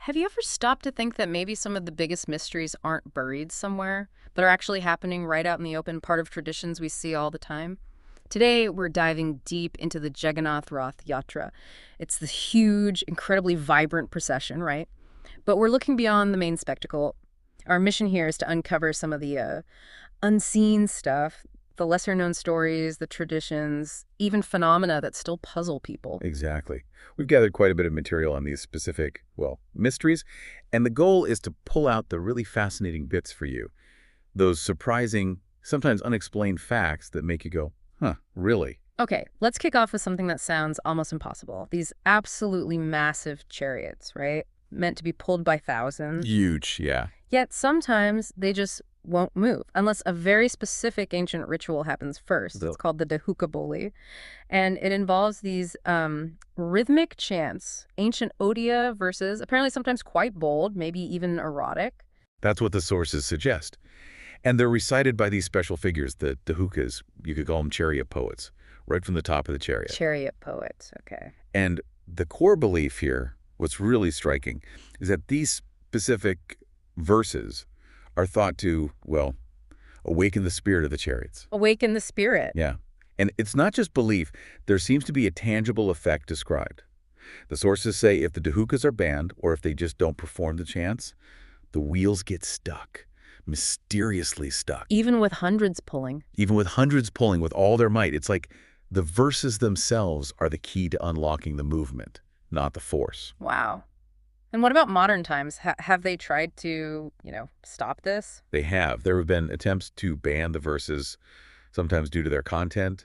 Have you ever stopped to think that maybe some of the biggest mysteries aren't buried somewhere, but are actually happening right out in the open, part of traditions we see all the time? Today, we're diving deep into the Jagannath Rath yatra. It's this huge, incredibly vibrant procession, right? But we're looking beyond the main spectacle. Our mission here is to uncover some of the unseen stuff, the lesser-known stories, the traditions, even phenomena that still puzzle people. Exactly. We've gathered quite a bit of material on these specific, well, mysteries, and the goal is to pull out the really fascinating bits for you. Those surprising, sometimes unexplained facts that make you go, huh, really? Okay, let's kick off with something that sounds almost impossible. These absolutely massive chariots, right? Meant to be pulled by thousands. Huge, yeah. Yet sometimes they just won't move unless a very specific ancient ritual happens first. It's called the Dahuka Boli. And it involves these rhythmic chants, ancient odia verses, apparently sometimes quite bold, maybe even erotic. That's what the sources suggest. And they're recited by these special figures, the Dahukas, you could call them chariot poets, right from the top of the chariot. Chariot poets, okay. And the core belief here, what's really striking, is that these specific verses are thought to, well, awaken the spirit of the chariots. Awaken the spirit. Yeah. And it's not just belief. There seems to be a tangible effect described. The sources say if the Dahukas are banned or if they just don't perform the chants, the wheels get stuck, mysteriously stuck. Even with hundreds pulling. Even with hundreds pulling with all their might. It's like the verses themselves are the key to unlocking the movement, not the force. Wow. And what about modern times? Have they tried to, stop this? They have. There have been attempts to ban the verses, sometimes due to their content.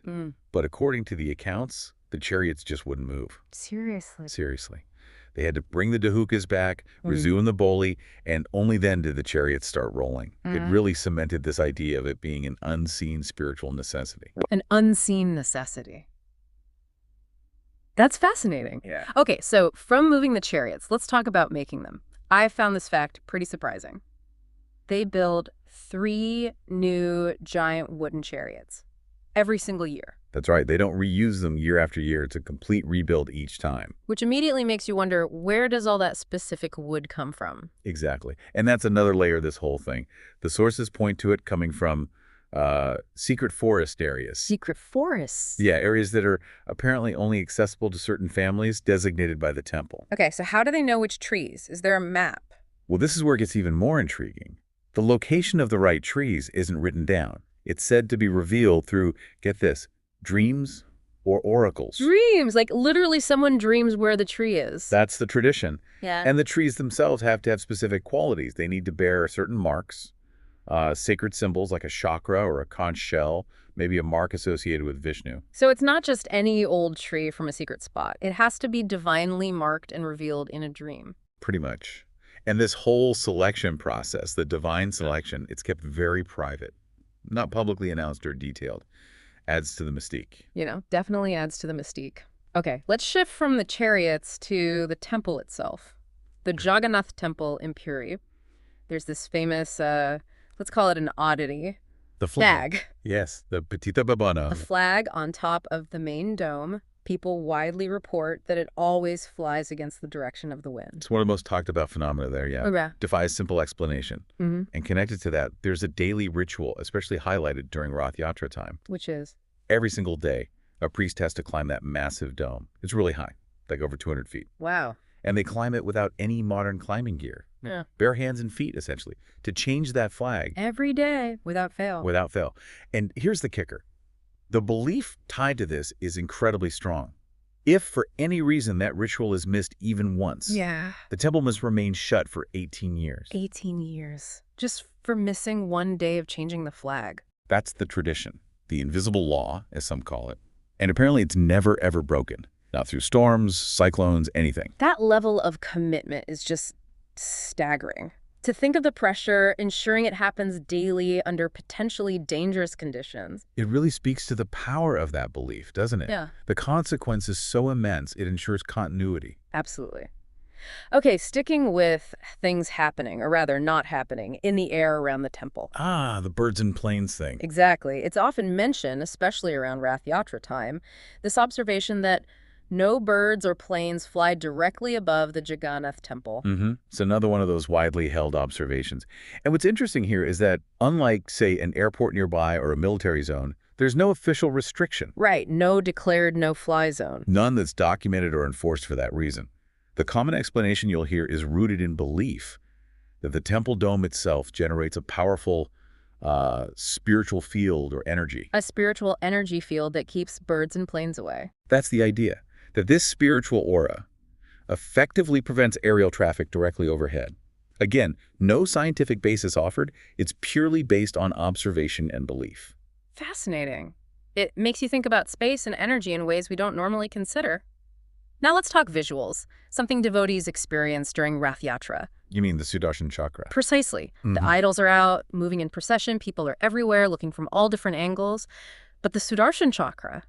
But according to the accounts, the chariots just wouldn't move. Seriously? Seriously. They had to bring the Dahukas back, resume the boli, and only then did the chariots start rolling. It really cemented this idea of it being an unseen spiritual necessity. An unseen necessity. That's fascinating. Yeah. Okay, so from moving the chariots, let's talk about making them. I found this fact pretty surprising. They build 3 new giant wooden chariots every single year. That's right. They don't reuse them year after year. It's a complete rebuild each time. Which immediately makes you wonder, where does all that specific wood come from? Exactly. And that's another layer of this whole thing. The sources point to it coming from secret forest areas. Secret forests? Yeah, areas that are apparently only accessible to certain families designated by the temple. Okay, so how do they know which trees? Is there a map? Well, this is where it gets even more intriguing. The location of the right trees isn't written down. It's said to be revealed through, get this, dreams or oracles. Dreams! Like literally someone dreams where the tree is. That's the tradition. Yeah. And the trees themselves have to have specific qualities. They need to bear certain marks, sacred symbols like a chakra or a conch shell, maybe a mark associated with Vishnu. So it's not just any old tree from a secret spot. It has to be divinely marked and revealed in a dream. Pretty much. And this whole selection process, the divine selection, it's kept very private, not publicly announced or detailed. Adds to the mystique. Definitely adds to the mystique. Okay, let's shift from the chariots to the temple itself. The Jagannath temple in Puri. There's this famous, let's call it an oddity. The flag. Yes, the Petita Babana. A flag on top of the main dome. People widely report that it always flies against the direction of the wind. It's one of the most talked about phenomena there, yeah. Oh, yeah. Defies simple explanation. And connected to that, there's a daily ritual, especially highlighted during Rath Yatra time. Which is? Every single day, a priest has to climb that massive dome. It's really high, like over 200 feet. Wow. And they climb it without any modern climbing gear. Yeah. Bare hands and feet, essentially, to change that flag. Every day, without fail. Without fail. And here's the kicker. The belief tied to this is incredibly strong. If for any reason that ritual is missed even once, the temple must remain shut for 18 years. 18 years. Just for missing one day of changing the flag. That's the tradition, the invisible law, as some call it. And apparently it's never, ever broken. Not through storms, cyclones, anything. That level of commitment is just staggering. To think of the pressure, ensuring it happens daily under potentially dangerous conditions. It really speaks to the power of that belief, doesn't it? Yeah. The consequence is so immense, it ensures continuity. Absolutely. Okay, sticking with things happening, or rather not happening, in the air around the temple. Ah, the birds and planes thing. Exactly. It's often mentioned, especially around Rath Yatra time, this observation that No birds or planes fly directly above the Jagannath temple. It's another one of those widely held observations. And what's interesting here is that unlike, say, an airport nearby or a military zone, there's no official restriction. Right, no declared no-fly zone. None that's documented or enforced for that reason. The common explanation you'll hear is rooted in belief that the temple dome itself generates a powerful spiritual field or energy. A spiritual energy field that keeps birds and planes away. That's the idea, that this spiritual aura effectively prevents aerial traffic directly overhead. Again, no scientific basis offered. It's purely based on observation and belief. Fascinating. It makes you think about space and energy in ways we don't normally consider. Now let's talk visuals, something devotees experience during Rath Yatra. You mean the Sudarshan chakra? Precisely. The idols are out, moving in procession, people are everywhere, looking from all different angles. But the Sudarshan chakra,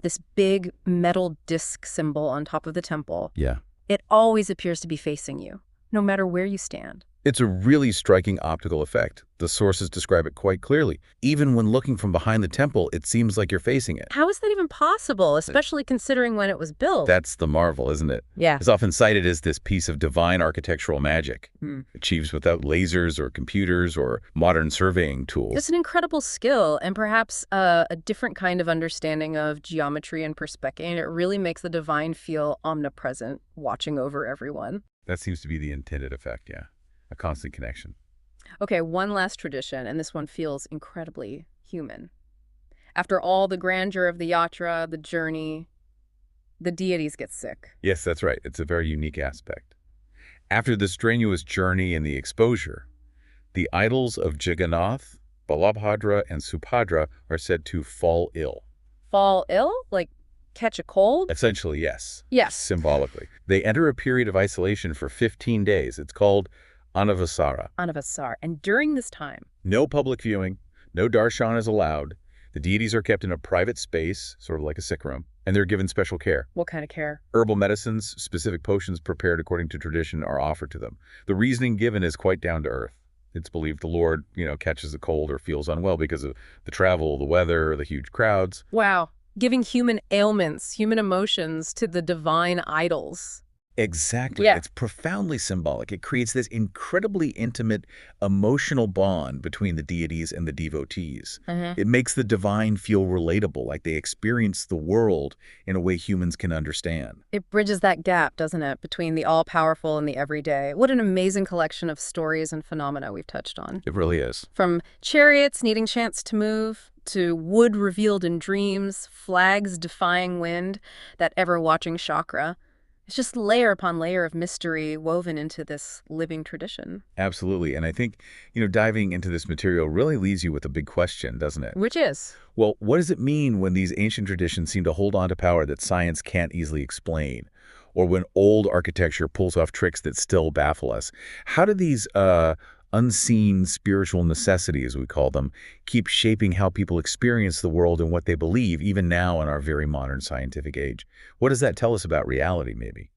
this big metal disc symbol on top of the temple, Yeah. it always appears to be facing you, no matter where you stand. It's a really striking optical effect. The sources describe it quite clearly. Even when looking from behind the temple, it seems like you're facing it. How is that even possible, especially considering when it was built? That's the marvel, isn't it? Yeah. It's often cited as this piece of divine architectural magic, achieved without lasers or computers or modern surveying tools. It's an incredible skill and perhaps a different kind of understanding of geometry and perspective. And it really makes the divine feel omnipresent, watching over everyone. That seems to be the intended effect, yeah. A constant connection. Okay, one last tradition, and this one feels incredibly human. After all the grandeur of the yatra, the journey, the deities get sick. Yes, that's right. It's a very unique aspect. After the strenuous journey and the exposure, the idols of Jagannath, Balabhadra, and Subhadra are said to fall ill. Fall ill? Like catch a cold? Essentially, yes. Yes. Symbolically. They enter a period of isolation for 15 days. It's called Anavasara. Anavasar. And during this time, No public viewing, no darshan is allowed. The deities are kept in a private space, sort of like a sick room, and they're given special care. what kind of care? Herbal medicines, specific potions prepared according to tradition are offered to them. The reasoning given is quite down to earth. It's believed the Lord, catches a cold or feels unwell because of the travel, the weather, the huge crowds. Wow. Giving human ailments, human emotions to the divine idols. Exactly. Yeah. It's profoundly symbolic. It creates this incredibly intimate, emotional bond between the deities and the devotees. It makes the divine feel relatable, like they experience the world in a way humans can understand. It bridges that gap, doesn't it, between the all-powerful and the everyday. What an amazing collection of stories and phenomena we've touched on. It really is. From chariots needing chance to move, to wood revealed in dreams, flags defying wind, that ever-watching chakra. It's just layer upon layer of mystery woven into this living tradition. Absolutely. And I think, diving into this material really leaves you with a big question, doesn't it? Which is? Well, what does it mean when these ancient traditions seem to hold on to power that science can't easily explain? Or when old architecture pulls off tricks that still baffle us? How do these unseen spiritual necessities, we call them, keep shaping how people experience the world and what they believe, even now in our very modern scientific age? What does that tell us about reality, maybe?